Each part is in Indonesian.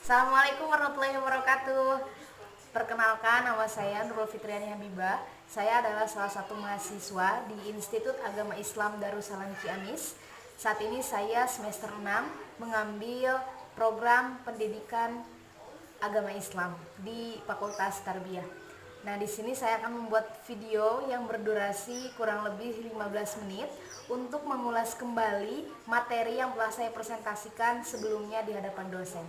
Assalamualaikum warahmatullahi wabarakatuh. Perkenalkan, nama saya Nurul Fitriani Habibah. Saya adalah salah satu mahasiswa di Institut Agama Islam Darussalam Ciamis. Saat ini saya semester 6 mengambil program pendidikan agama Islam di Fakultas Tarbiyah. Nah, di sini saya akan membuat video yang berdurasi kurang lebih 15 menit untuk mengulas kembali materi yang telah saya presentasikan sebelumnya di hadapan dosen,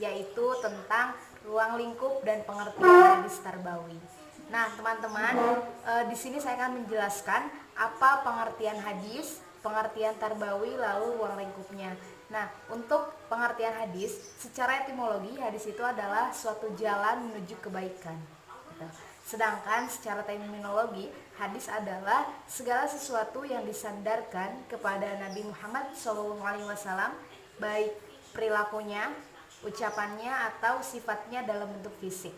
yaitu tentang ruang lingkup dan pengertian hadis tarbawi. Nah, teman-teman, di sini saya akan menjelaskan apa pengertian hadis, pengertian tarbawi, lalu ruang lingkupnya. Nah, untuk pengertian hadis, secara etimologi hadis itu adalah suatu jalan menuju kebaikan. Sedangkan secara terminologi, hadis adalah segala sesuatu yang disandarkan kepada Nabi Muhammad SAW, baik perilakunya, ucapannya, atau sifatnya dalam bentuk fisik.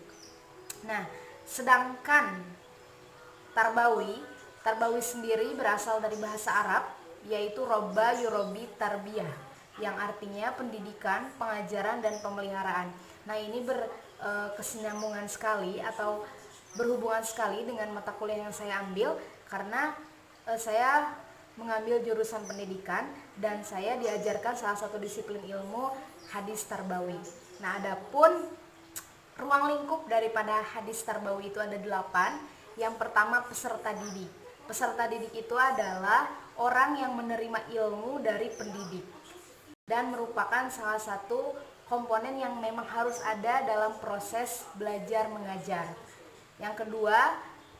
Nah, sedangkan Tarbawi sendiri berasal dari bahasa Arab, yaitu robba yurobi tarbiyah, yang artinya pendidikan, pengajaran, dan pemeliharaan. Nah, ini berkesinambungan sekali atau berhubungan sekali dengan mata kuliah yang saya ambil, karena saya mengambil jurusan pendidikan dan saya diajarkan salah satu disiplin ilmu hadis tarbawi. Nah, adapun ruang lingkup daripada hadis tarbawi itu ada 8. Yang pertama, peserta didik. Peserta didik itu adalah orang yang menerima ilmu dari pendidik dan merupakan salah satu komponen yang memang harus ada dalam proses belajar mengajar. Yang kedua,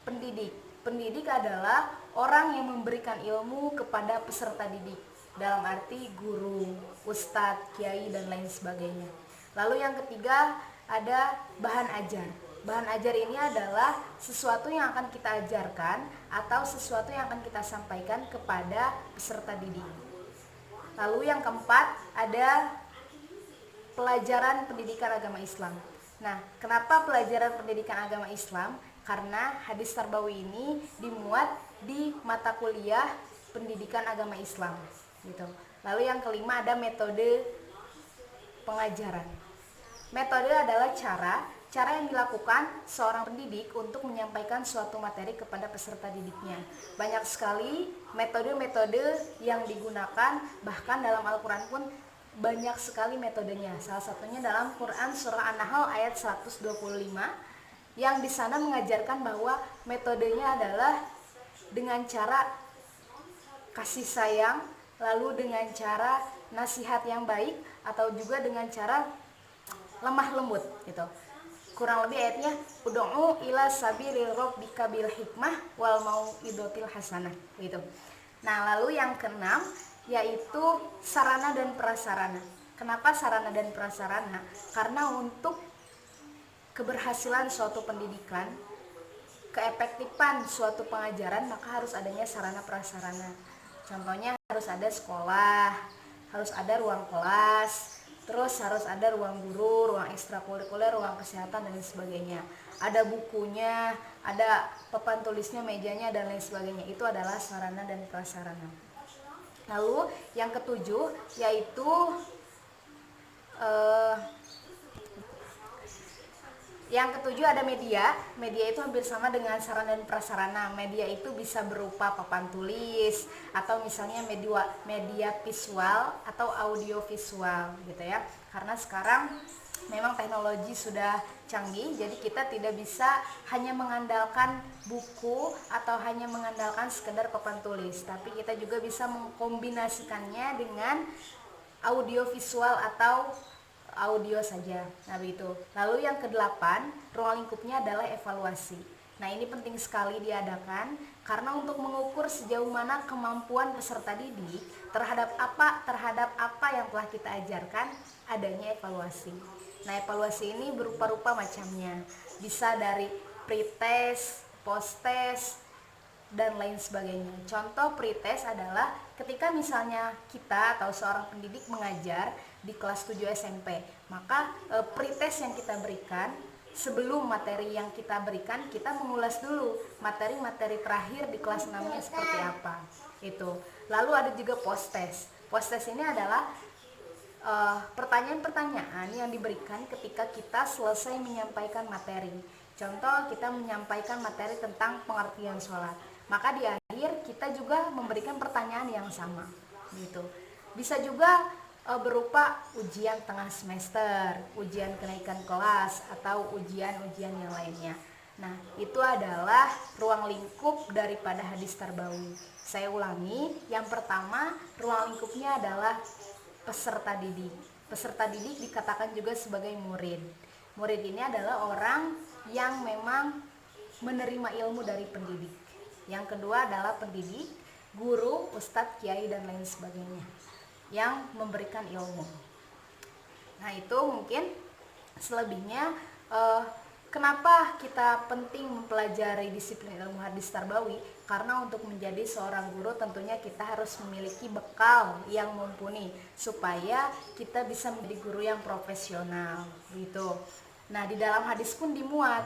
pendidik. Pendidik adalah orang yang memberikan ilmu kepada peserta didik, dalam arti guru, ustadz, kiai, dan lain sebagainya. Lalu yang ketiga, ada bahan ajar. Bahan ajar ini adalah sesuatu yang akan kita ajarkan atau sesuatu yang akan kita sampaikan kepada peserta didik. Lalu yang keempat, ada pelajaran pendidikan agama Islam. Nah, kenapa pelajaran pendidikan agama Islam? Karena hadis tarbawi ini dimuat di mata kuliah pendidikan agama Islam, gitu. Lalu yang kelima, ada metode pengajaran. Metode adalah cara yang dilakukan seorang pendidik untuk menyampaikan suatu materi kepada peserta didiknya. Banyak sekali metode-metode yang digunakan, bahkan dalam Al-Quran pun banyak sekali metodenya. Salah satunya dalam Quran surah An-Nahl ayat 125, yang di sana mengajarkan bahwa metodenya adalah dengan cara kasih sayang, lalu dengan cara nasihat yang baik, atau juga dengan cara lemah lembut, gitu. Kurang lebih ayatnya, ud'u ila sabili rabbika bil hikmah wal mau'idotil hasanah, gitu. Nah, lalu yang keenam, yaitu sarana dan prasarana. Kenapa sarana dan prasarana? Karena untuk keberhasilan suatu pendidikan, keefektifan suatu pengajaran, maka harus adanya sarana prasarana. Contohnya harus ada sekolah, harus ada ruang kelas, terus harus ada ruang guru, ruang ekstrakurikuler, ruang kesehatan, dan lain sebagainya. Ada bukunya, ada papan tulisnya, mejanya, dan lain sebagainya. Itu adalah sarana dan prasarana. Lalu yang ketujuh, yaitu ada media. Media itu hampir sama dengan sarana dan prasarana. Media itu bisa berupa papan tulis, atau misalnya media visual atau audio visual, gitu ya. Karena sekarang memang teknologi sudah canggih, jadi kita tidak bisa hanya mengandalkan buku atau hanya mengandalkan sekedar papan tulis, tapi kita juga bisa mengkombinasikannya dengan audio visual atau audio saja. Nah, begitu. Lalu yang kedelapan, ruang lingkupnya adalah evaluasi. Nah, ini penting sekali diadakan karena untuk mengukur sejauh mana kemampuan peserta didik terhadap apa yang telah kita ajarkan, adanya evaluasi. Nah, evaluasi ini berupa-rupa macamnya. Bisa dari pretest, posttest, dan lain sebagainya. Contoh pretest adalah ketika misalnya kita atau seorang pendidik mengajar di kelas 7 SMP, maka pretest yang kita berikan sebelum materi yang kita berikan, kita mengulas dulu materi-materi terakhir di kelas 6-nya seperti apa. Itu. Lalu ada juga posttest. Posttest ini adalah pertanyaan-pertanyaan yang diberikan ketika kita selesai menyampaikan materi. Contoh, kita menyampaikan materi tentang pengertian sholat, maka di akhir kita juga memberikan pertanyaan yang sama gitu. Bisa juga berupa ujian tengah semester, ujian kenaikan kelas, atau ujian-ujian yang lainnya. Nah, itu adalah ruang lingkup daripada hadis tarbawi. Saya ulangi, yang pertama, ruang lingkupnya adalah peserta didik. Peserta didik dikatakan juga sebagai murid. Murid ini adalah orang yang memang menerima ilmu dari pendidik. Yang kedua adalah pendidik, guru, ustadz, kiai, dan lain sebagainya yang memberikan ilmu. Nah, itu mungkin selebihnya kenapa kita penting mempelajari disiplin ilmu hadis tarbawi? Karena untuk menjadi seorang guru tentunya kita harus memiliki bekal yang mumpuni supaya kita bisa menjadi guru yang profesional gitu. Nah, di dalam hadis pun dimuat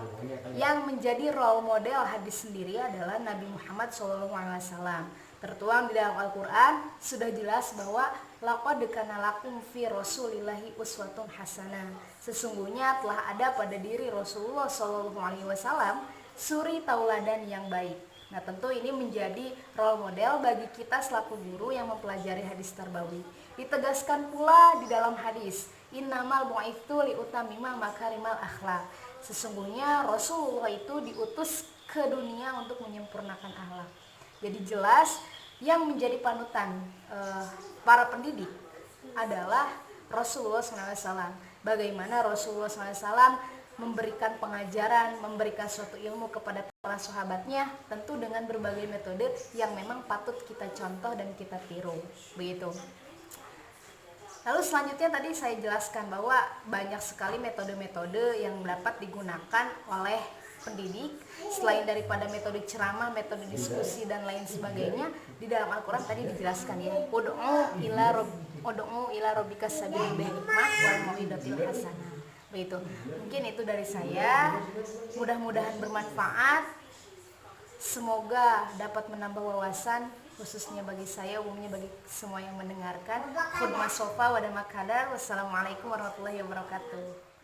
yang menjadi role model hadis sendiri adalah Nabi Muhammad SAW. Tertuang di dalam Al-Quran sudah jelas bahwa laqad kana lakum fi rasulillahi uswatun hasanah. Sesungguhnya telah ada pada diri Rasulullah SAW suri tauladan yang baik. Nah, tentu ini menjadi role model bagi kita selaku guru yang mempelajari hadis tarbawi. Ditegaskan pula di dalam hadis, innamal bu'itsu liutamima makarimal akhlak. Sesungguhnya Rasulullah itu diutus ke dunia untuk menyempurnakan akhlak. Jadi jelas yang menjadi panutan para pendidik adalah Rasulullah SAW. Bagaimana Rasulullah SAW memberikan pengajaran, memberikan suatu ilmu kepada para sahabatnya, tentu dengan berbagai metode yang memang patut kita contoh dan kita tiru. Begitu. Lalu selanjutnya tadi saya jelaskan bahwa banyak sekali metode-metode yang dapat digunakan oleh pendidik selain daripada metode ceramah, metode diskusi dan lain sebagainya. Di dalam Al-Quran tadi dijelaskan ya, ud'u ila rabbika sabil hikmah wal mau'izatil hasanah. Begitu. Mungkin itu dari saya. Mudah-mudahan bermanfaat. Semoga dapat menambah wawasan khususnya bagi saya, umumnya bagi semua yang mendengarkan. Khudmah sofa wa damak hadar. Wassalamualaikum warahmatullahi wabarakatuh.